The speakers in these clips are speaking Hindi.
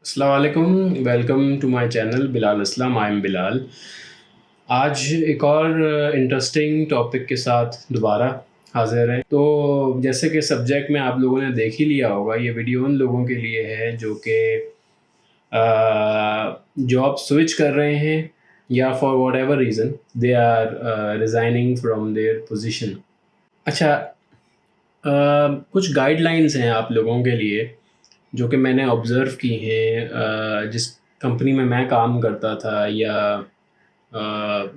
अस्सलाम वालेकुम, welcome to my channel Bilal Aslam. I am Bilal. आज एक और इंटरेस्टिंग टॉपिक के साथ दोबारा हाज़िर हैं। तो जैसे कि सब्जेक्ट में आप लोगों ने देख ही लिया होगा, ये वीडियो उन लोगों के लिए है जो कि जॉब स्विच कर रहे हैं या for whatever reason they are resigning from their position. अच्छा, कुछ गाइडलाइंस हैं आप लोगों के लिए जो कि मैंने ऑब्ज़र्व की हैं, जिस कंपनी में मैं काम करता था या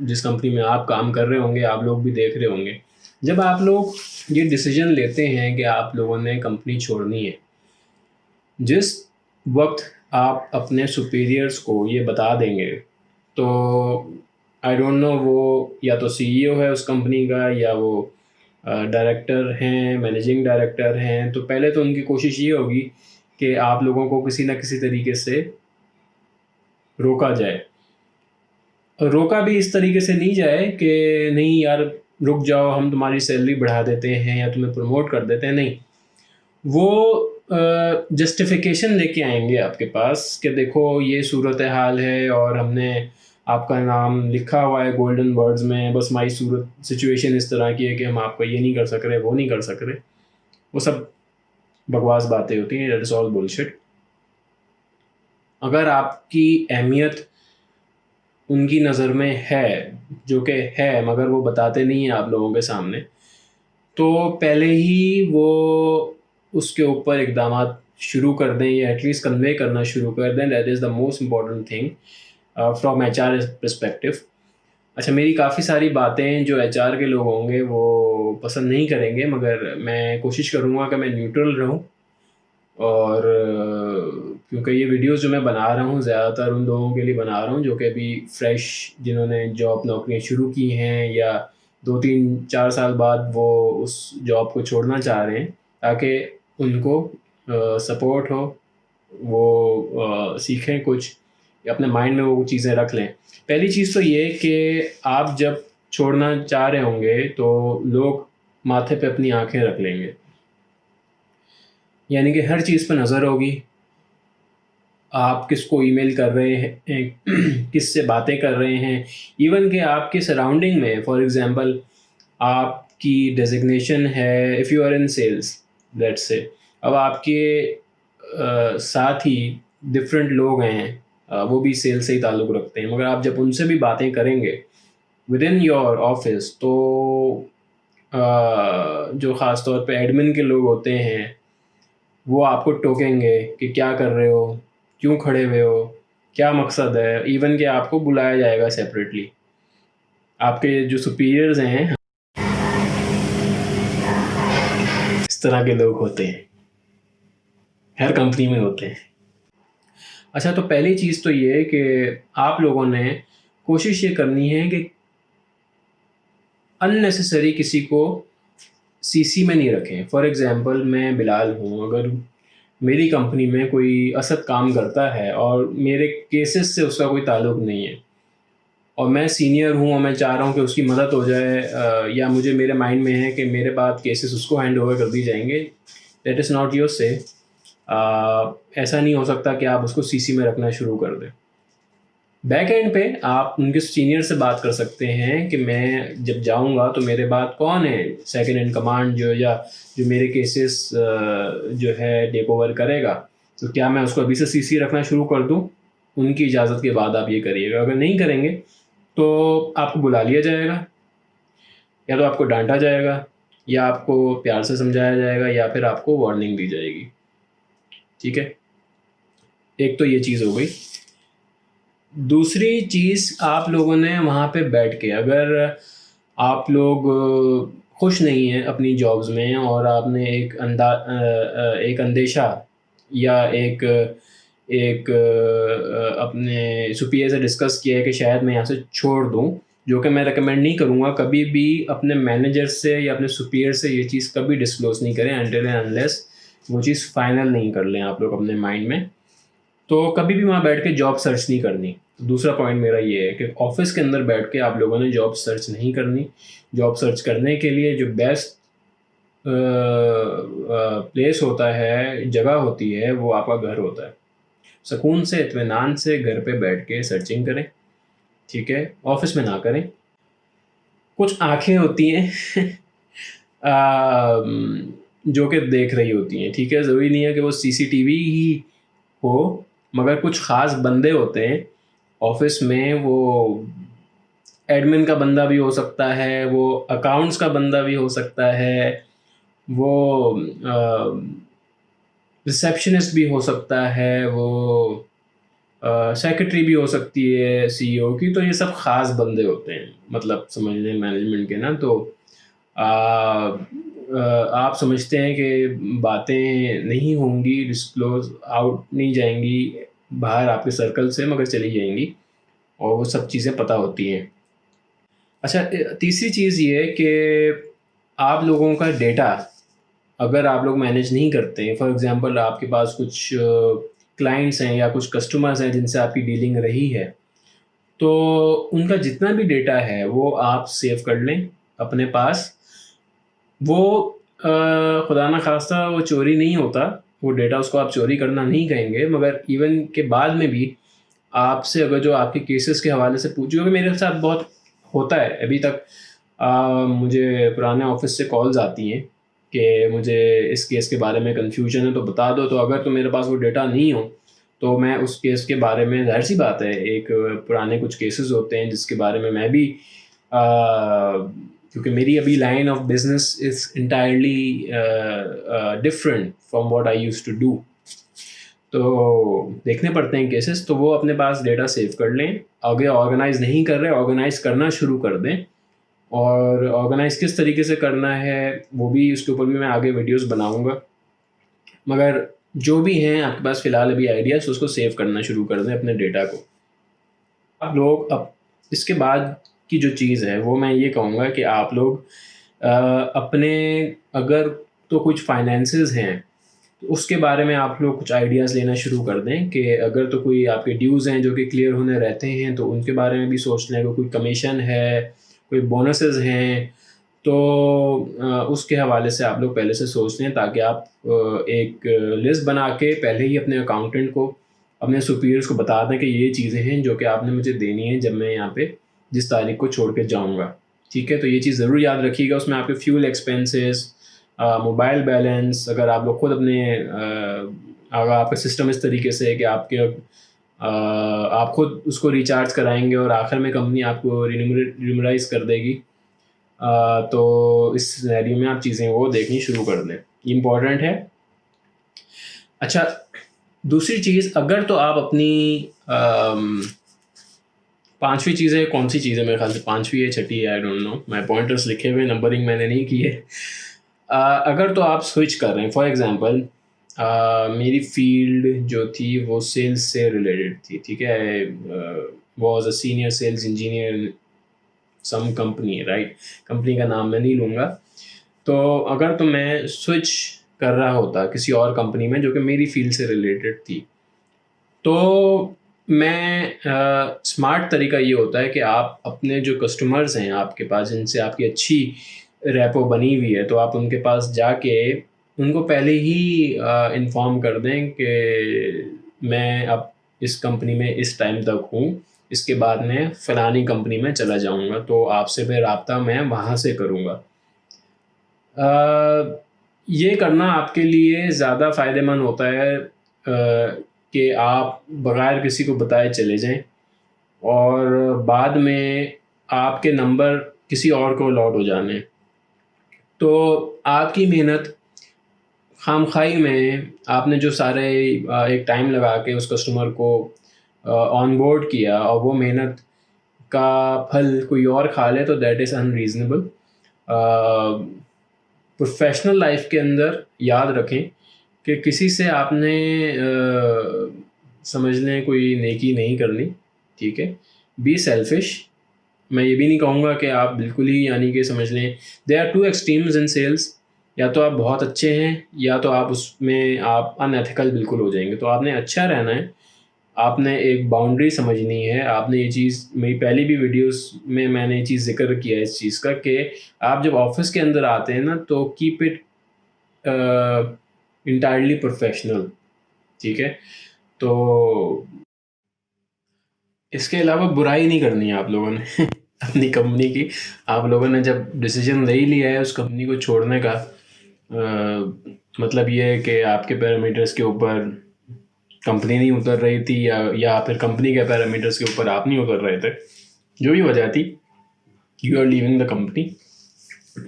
जिस कंपनी में आप काम कर रहे होंगे, आप लोग भी देख रहे होंगे। जब आप लोग ये डिसीज़न लेते हैं कि आप लोगों ने कंपनी छोड़नी है, जिस वक़्त आप अपने सुपीरियर्स को ये बता देंगे, तो आई डोंट नो वो या तो सीईओ है उस कंपनी का या वो डायरेक्टर हैं, मैनेजिंग डायरेक्टर हैं, तो पहले तो उनकी कोशिश ये होगी कि आप लोगों को किसी न किसी तरीके से रोका जाए। और रोका भी इस तरीके से नहीं जाए कि नहीं यार रुक जाओ, हम तुम्हारी सैलरी बढ़ा देते हैं या तुम्हें प्रमोट कर देते हैं, नहीं। वो जस्टिफ़िकेशन लेके आएँगे आपके पास कि देखो ये सूरत हाल है और हमने आपका नाम लिखा हुआ है गोल्डन वर्ड्स में, बस हमारी सूरत सिचुएशन इस तरह की है कि हम आपका ये नहीं कर सक रहे, वो नहीं कर सक रहे। वो सब बकवास बातें होती हैं, दैट इज़ ऑल बुलशिट। अगर आपकी अहमियत उनकी नज़र में है, जो कि है मगर वो बताते नहीं हैं आप लोगों के सामने, तो पहले ही वो उसके ऊपर इक़दामात शुरू कर दें या एटलीस्ट कन्वे करना शुरू कर दें। That is the most important thing from HR perspective. अच्छा, मेरी काफ़ी सारी बातें जो एचआर के लोग होंगे वो पसंद नहीं करेंगे, मगर मैं कोशिश करूँगा कि मैं न्यूट्रल रहूँ। और क्योंकि ये वीडियोज़ जो मैं बना रहा हूँ ज़्यादातर उन लोगों के लिए बना रहा हूँ जो कि अभी फ्रेश, जिन्होंने जॉब नौकरियाँ शुरू की हैं या 2-3-4 साल बाद वो उस जॉब को छोड़ना चाह रहे हैं, ताकि उनको सपोर्ट हो, वो सीखें कुछ या अपने माइंड में वो चीज़ें रख लें। पहली चीज़ तो ये कि आप जब छोड़ना चाह रहे होंगे तो लोग माथे पे अपनी आँखें रख लेंगे, यानी कि हर चीज़ पे नज़र होगी। आप किसको ईमेल कर रहे हैं, किससे बातें कर रहे हैं, इवन कि आपके सराउंडिंग में फॉर एग्ज़ाम्पल आपकी डेज़िग्नेशन है, if you are in sales let's say, अब आपके साथ ही डिफरेंट लोग हैं, वो भी सेल्स से ही ताल्लुक़ रखते हैं, मगर आप जब उनसे भी बातें करेंगे विद इन योर ऑफ़िस, तो जो ख़ास तौर पे एडमिन के लोग होते हैं, वो आपको टोकेंगे कि क्या कर रहे हो? क्यों खड़े हुए हो? क्या मकसद है? इवन कि आपको बुलाया जाएगा सेपरेटली। आपके जो सुपीरियर्स हैं, इस तरह के लोग होते हैं, हर कंपनी में होते हैं। अच्छा, तो पहली चीज़ तो ये है कि आप लोगों ने कोशिश ये करनी है कि अननेसेसरी किसी को सीसी में नहीं रखें। फॉर एग्ज़ाम्पल मैं बिलाल हूँ, अगर मेरी कंपनी में कोई असद काम करता है और मेरे केसेस से उसका कोई ताल्लुक़ नहीं है और मैं सीनियर हूँ और मैं चाह रहा हूँ कि उसकी मदद हो जाए, या मुझे मेरे माइंड में है कि मेरे बाद केसेस उसको हैंड ओवर कर दी जाएंगे, दैट इज़ नॉट योर से। ऐसा नहीं हो सकता कि आप उसको सीसी में रखना शुरू कर दें। बैक एंड पे आप उनके सीनियर से बात कर सकते हैं कि मैं जब जाऊंगा तो मेरे बाद कौन है सेकंड इन कमांड जो मेरे केसेस जो है टेक ओवर करेगा, तो क्या मैं उसको अभी से सीसी रखना शुरू कर दूं? उनकी इजाज़त के बाद आप ये करिएगा। अगर नहीं करेंगे तो आपको बुला लिया जाएगा, या तो आपको डांटा जाएगा, या आपको प्यार से समझाया जाएगा, या फिर आपको वार्निंग दी जाएगी। ठीक है, एक तो ये चीज़ हो गई। दूसरी चीज़, आप लोगों ने वहाँ पे बैठ के, अगर आप लोग खुश नहीं हैं अपनी जॉब्स में और आपने एक अंदेशा या अपने सुपीरियर से डिस्कस किया है कि शायद मैं यहाँ से छोड़ दूँ, जो कि मैं रिकमेंड नहीं करूँगा। कभी भी अपने मैनेजर से या अपने सुपीरियर से ये चीज़ कभी डिस्क्लोज़ नहीं करें अनटिल एंड अनलेस वो चीज़ फाइनल नहीं कर लें आप लोग अपने माइंड में। तो कभी भी वहाँ बैठ के जॉब सर्च नहीं करनी। दूसरा पॉइंट मेरा ये है कि ऑफ़िस के अंदर बैठ के आप लोगों ने जॉब सर्च नहीं करनी। जॉब सर्च करने के लिए जो बेस्ट प्लेस होता है, जगह होती है, वो आपका घर होता है। सुकून से, इत्मीनान से घर पे बैठ के सर्चिंग करें, ठीक है, ऑफिस में ना करें। कुछ आंखें होती हैं जो कि देख रही होती हैं, ठीक है, ज़रूरी नहीं है कि वो सीसीटीवी ही हो, मगर कुछ ख़ास बंदे होते हैं ऑफिस में, वो एडमिन का बंदा भी हो सकता है, वो अकाउंट्स का बंदा भी हो सकता है, वो रिसेप्शनिस्ट भी हो सकता है, वो सेक्रेटरी भी हो सकती है सीईओ की। तो ये सब ख़ास बंदे होते हैं, मतलब समझ लें मैनेजमेंट के ना। तो आप समझते हैं कि बातें नहीं होंगी, डिस्क्लोज आउट नहीं जाएंगी बाहर आपके सर्कल से, मगर चली जाएंगी और वो सब चीज़ें पता होती हैं। अच्छा, तीसरी चीज़ ये है कि आप लोगों का डेटा अगर आप लोग मैनेज नहीं करते हैं, फॉर एग्जांपल आपके पास कुछ क्लाइंट्स हैं या कुछ कस्टमर्स हैं जिनसे आपकी डीलिंग रही है, तो उनका जितना भी डेटा है वो आप सेव कर लें अपने पास। वो खुदा ना खास्ता वो चोरी नहीं होता, वो डेटा उसको आप चोरी करना नहीं कहेंगे, मगर इवन के बाद में भी आपसे अगर जो आपके केसेस के हवाले से पूछो, क्योंकि मेरे साथ बहुत होता है अभी तक, मुझे पुराने ऑफिस से कॉल्स आती हैं कि मुझे इस केस के बारे में कन्फ्यूजन है तो बता दो। तो अगर तो मेरे पास वो डेटा नहीं हो तो मैं उस केस के बारे में, जाहिर सी बात है, एक पुराने कुछ केसेस होते हैं जिसके बारे में मैं भी क्योंकि मेरी अभी line of business is entirely different from what I used to do, तो देखने पड़ते हैं केसेस। तो वो अपने पास डेटा सेव कर लें, आगे ऑर्गेनाइज नहीं कर रहे ऑर्गेनाइज करना शुरू कर दें। और ऑर्गेनाइज किस तरीके से करना है वो भी, उसके ऊपर भी मैं आगे वीडियोस बनाऊंगा, मगर जो भी हैं आपके पास फ़िलहाल अभी आइडियाज़, उसको सेव करना शुरू कर दें अपने डेटा को। आप लोग अब इसके बाद की जो चीज़ है वो मैं ये कहूँगा कि आप लोग अपने, अगर तो कुछ फाइनेंसेस हैं तो उसके बारे में आप लोग कुछ आइडियाज़ लेना शुरू कर दें कि अगर तो कोई आपके ड्यूज़ हैं जो कि क्लियर होने रहते हैं तो उनके बारे में भी सोच लें। अगर कोई कमीशन है, कोई बोनसेस हैं, तो उसके हवाले से आप लोग पहले से सोच लें, ताकि आप एक लिस्ट बना के पहले ही अपने अकाउंटेंट को, अपने सुपीरियर्स को बता दें कि ये चीज़ें हैं जो कि आपने मुझे देनी है जब मैं यहाँ पे जिस तारीख को छोड़ के जाऊँगा, ठीक है। तो ये चीज़ ज़रूर याद रखिएगा। उसमें आपके फ्यूल एक्सपेंसेस, मोबाइल बैलेंस, अगर आप लोग खुद अपने अगर आपका सिस्टम इस तरीके से है कि आप खुद उसको रिचार्ज कराएंगे और आखिर में कंपनी आपको रिम्यूनराइज कर देगी, तो इस सिनेरियो में आप चीज़ें वो देखनी शुरू कर दें, इम्पॉर्टेंट है। अच्छा, दूसरी चीज़, अगर तो आप अपनी पांचवी चीज़ है, कौन सी चीज़ है, मेरे ख्याल से पांचवी है, छठी है, आई डोंट नो, मैं पॉइंटर्स लिखे हुए, नंबरिंग मैंने नहीं की है। अगर तो आप स्विच कर रहे हैं, फॉर एग्जांपल मेरी फील्ड जो थी वो सेल्स से रिलेटेड थी, ठीक है, was a senior sales engineer some company, right, company का नाम मैं नहीं लूँगा। तो अगर तो मैं स्विच कर रहा होता किसी और कंपनी में जो कि मेरी फील्ड से रिलेटेड थी, तो मैं स्मार्ट तरीका ये होता है कि आप अपने जो कस्टमर्स हैं आपके पास, जिनसे आपकी अच्छी रेपो बनी हुई है, तो आप उनके पास जाके उनको पहले ही इन्फॉर्म कर दें कि मैं अब इस कंपनी में इस टाइम तक हूँ, इसके बाद मैं फ़लानी कंपनी में चला जाऊँगा, तो आपसे फिर रब्ता मैं वहाँ से करूँगा। ये करना आपके लिए ज़्यादा फ़ायदेमंद होता है कि आप बग़ैर किसी को बताए चले जाएँ और बाद में आपके नंबर किसी और को अलॉट हो जाने। तो आपकी मेहनत खामखाई में, आपने जो सारे एक टाइम लगा के उस कस्टमर को ऑनबोर्ड किया और वो मेहनत का फल कोई और खा ले, तो that is unreasonable. Professional life के अंदर याद रखें कि किसी से आपने समझ लें कोई नेकी नहीं करनी, ठीक है। Be selfish. मैं ये भी नहीं कहूँगा कि आप बिल्कुल ही, यानी कि समझ लें, they are two extremes in sales, या तो आप बहुत अच्छे हैं या तो आप उसमें आप अनएथिकल बिल्कुल हो जाएंगे। तो आपने अच्छा रहना है, आपने एक बाउंड्री समझनी है। आपने ये चीज़, मेरी पहली भी वीडियोस में मैंने ये चीज़ ज़िक्र किया है इस चीज़ का, कि आप जब ऑफिस के अंदर आते हैं ना, तो कीप इट इंटायरली प्रोफेशनल, ठीक है। तो इसके अलावा बुराई नहीं करनी है आप लोगों ने अपनी कंपनी की। आप लोगों ने जब डिसीजन ले ही लिया है उस कंपनी को छोड़ने का, मतलब ये है कि आपके पैरामीटर्स के ऊपर कंपनी नहीं उतर रही थी, या फिर कंपनी के पैरामीटर्स के ऊपर आप नहीं उतर रहे थे, जो भी वजह थी, you are leaving the company.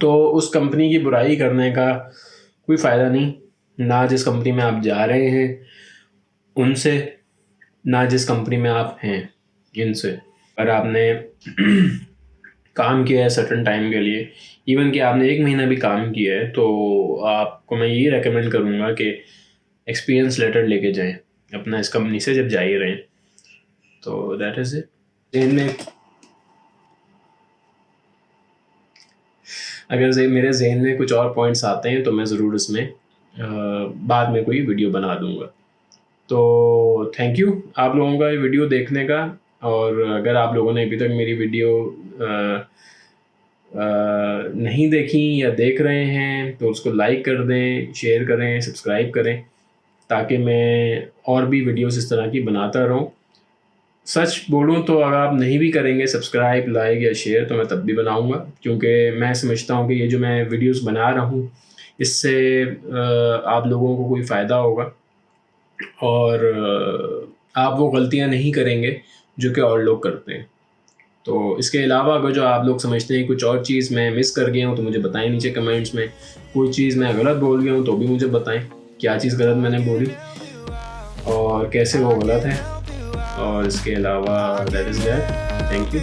तो उस कंपनी की बुराई करने का कोई फ़ायदा नहीं, ना जिस कंपनी में आप जा रहे हैं उनसे, ना जिस कंपनी में आप हैं इनसे। अगर आपने काम किया है सर्टन टाइम के लिए, इवन कि आपने 1 महीना भी काम किया है, तो आपको मैं ये रेकमेंड करूँगा कि एक्सपीरियंस लेटर लेके जाएं अपना इस कंपनी से जब जा ही रहें। तो दैट इज़ इट। जहन में अगर मेरे जहन में कुछ और पॉइंट्स आते हैं तो मैं ज़रूर इसमें बाद में कोई वीडियो बना दूँगा। तो थैंक यू आप लोगों का ये वीडियो देखने का, और अगर आप लोगों ने अभी तक मेरी वीडियो नहीं देखी या देख रहे हैं तो उसको लाइक कर दें, शेयर करें, सब्सक्राइब करें, ताकि मैं और भी वीडियोस इस तरह की बनाता रहूं। सच बोलूं तो अगर आप नहीं भी करेंगे सब्सक्राइब, लाइक या शेयर, तो मैं तब भी बनाऊंगा, क्योंकि मैं समझता हूं कि ये जो मैं वीडियोस बना रहा हूं इससे आप लोगों को कोई फ़ायदा होगा, और आप वो गलतियां नहीं करेंगे जो कि और लोग करते हैं। तो इसके अलावा अगर जो आप लोग समझते हैं कुछ और चीज़ मैं मिस कर गया हूँ तो मुझे बताएं नीचे कमेंट्स में। कोई चीज़ मैं गलत बोल गया हूँ तो भी मुझे बताएं क्या चीज़ गलत मैंने बोली और कैसे वो गलत है। और इसके अलावा that is that. Thank you.